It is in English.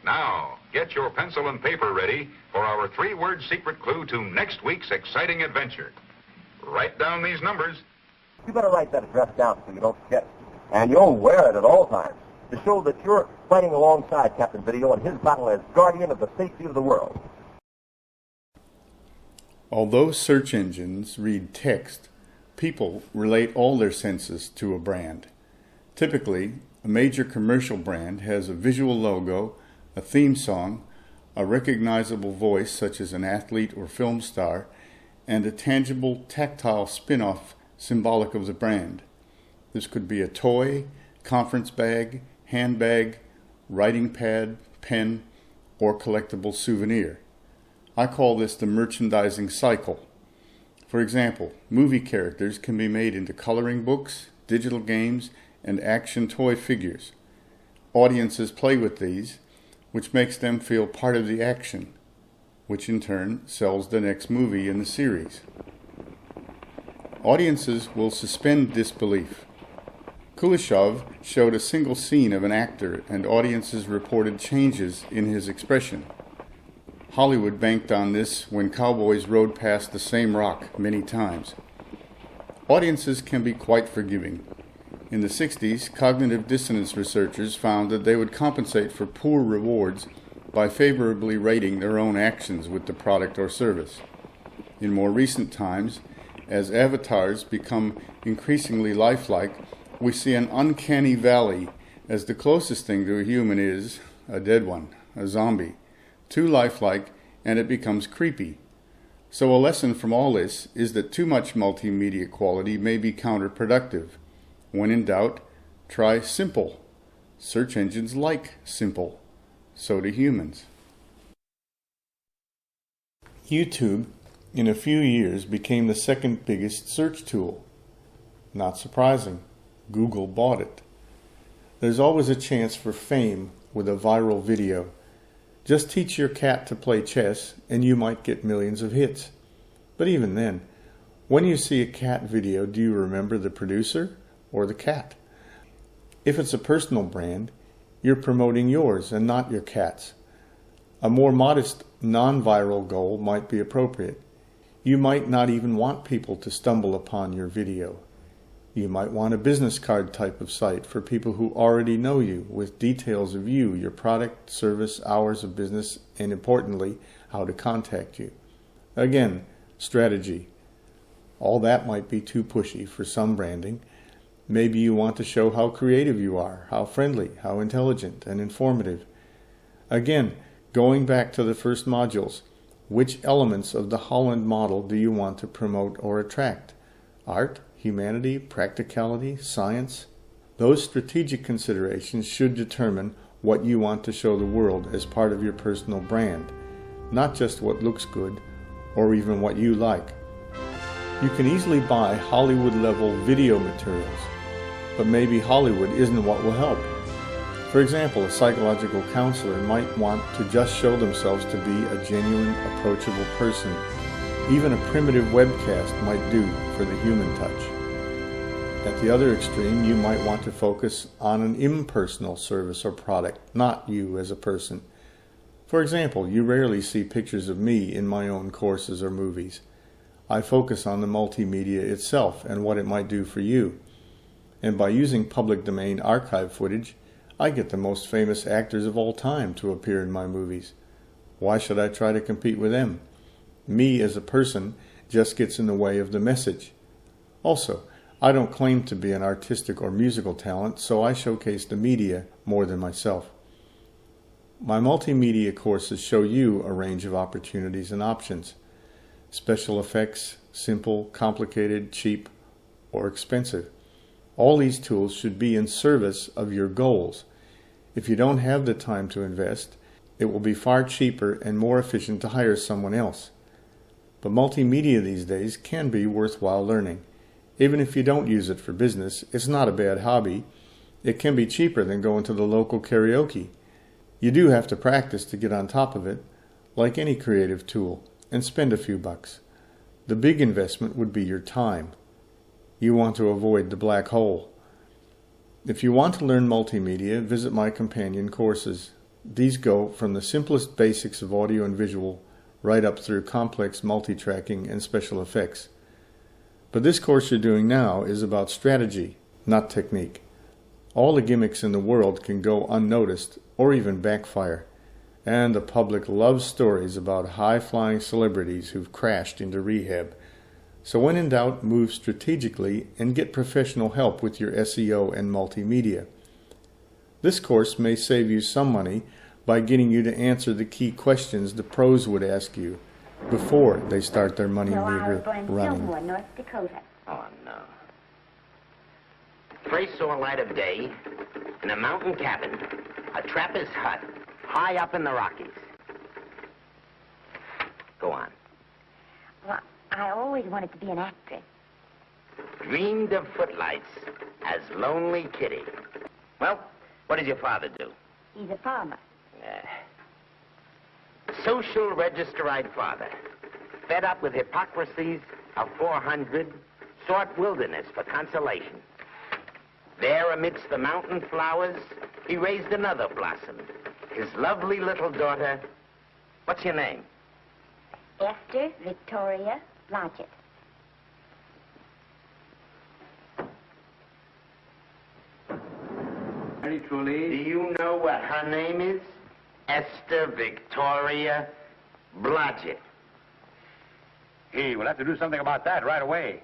Now, get your pencil and paper ready for our three-word secret clue to next week's exciting adventure. Write down these numbers. You better write that address down so you don't forget it. And you'll wear it at all times to show that you're fighting alongside Captain Video in his battle as guardian of the safety of the world. Although search engines read text, people relate all their senses to a brand. Typically, a major commercial brand has a visual logo, a theme song, a recognizable voice such as an athlete or film star, and a tangible, tactile spin-off symbolic of the brand. This could be a toy, conference bag, handbag, writing pad, pen, or collectible souvenir. I call this the merchandising cycle. For example, movie characters can be made into coloring books, digital games, and action toy figures. Audiences play with these, which makes them feel part of the action, which in turn sells the next movie in the series. Audiences will suspend disbelief. Kuleshov showed a single scene of an actor, and audiences reported changes in his expression. Hollywood banked on this when cowboys rode past the same rock many times. Audiences can be quite forgiving. In the 60s, cognitive dissonance researchers found that they would compensate for poor rewards by favorably rating their own actions with the product or service. In more recent times, as avatars become increasingly lifelike, we see an uncanny valley, as the closest thing to a human is a dead one, a zombie. Too lifelike, and it becomes creepy. So a lesson from all this is that too much multimedia quality may be counterproductive. When in doubt, try simple. Search engines like simple. So do humans. YouTube, in a few years, became the second biggest search tool. Not surprising. Google bought it. There's always a chance for fame with a viral video. Just teach your cat to play chess and you might get millions of hits. But even then, when you see a cat video, do you remember the producer or the cat? If it's a personal brand, you're promoting yours and not your cat's. A more modest, non-viral goal might be appropriate. You might not even want people to stumble upon your video. You might want a business card type of site for people who already know you, with details of you, your product, service, hours of business, and importantly, how to contact you. Again, strategy. All that might be too pushy for some branding. Maybe you want to show how creative you are, how friendly, how intelligent, and informative. Again, going back to the first modules, which elements of the Holland model do you want to promote or attract? Art, humanity, practicality, science? Those strategic considerations should determine what you want to show the world as part of your personal brand, not just what looks good or even what you like. You can easily buy Hollywood-level video materials, but maybe Hollywood isn't what will help. For example, a psychological counselor might want to just show themselves to be a genuine, approachable person. Even a primitive webcast might do for the human touch. At the other extreme, you might want to focus on an impersonal service or product, not you as a person. For example, you rarely see pictures of me in my own courses or movies. I focus on the multimedia itself and what it might do for you. And by using public domain archive footage, I get the most famous actors of all time to appear in my movies. Why should I try to compete with them? Me as a person just gets in the way of the message. Also, I don't claim to be an artistic or musical talent, so I showcase the media more than myself. My multimedia courses show you a range of opportunities and options. Special effects, simple, complicated, cheap, or expensive. All these tools should be in service of your goals. If you don't have the time to invest, it will be far cheaper and more efficient to hire someone else. But multimedia these days can be worthwhile learning. Even if you don't use it for business, it's not a bad hobby. It can be cheaper than going to the local karaoke. You do have to practice to get on top of it, like any creative tool, and spend a few bucks. The big investment would be your time. You want to avoid the black hole. If you want to learn multimedia, visit my companion courses. These go from the simplest basics of audio and visual right up through complex multi-tracking and special effects. But this course you're doing now is about strategy, not technique. All the gimmicks in the world can go unnoticed or even backfire, and the public loves stories about high-flying celebrities who've crashed into rehab. So when in doubt, move strategically and get professional help with your SEO and multimedia. This course may save you some money by getting you to answer the key questions the pros would ask you before they start their money meter running. North Dakota. Oh, no. First saw light of day in a mountain cabin, a trapper's hut, high up in the Rockies. Go on. Well, I always wanted to be an actress. Dreamed of footlights as Lonely Kitty. Well, what does your father do? He's a farmer. Social registerite father. Fed up with hypocrisies of 400, sought wilderness for consolation. There amidst the mountain flowers, he raised another blossom. His lovely little daughter. What's your name? Esther Victoria Blodgett. Very truly. Do you know what her name is? Esther Victoria Blodgett. Gee, we'll have to do something about that right away.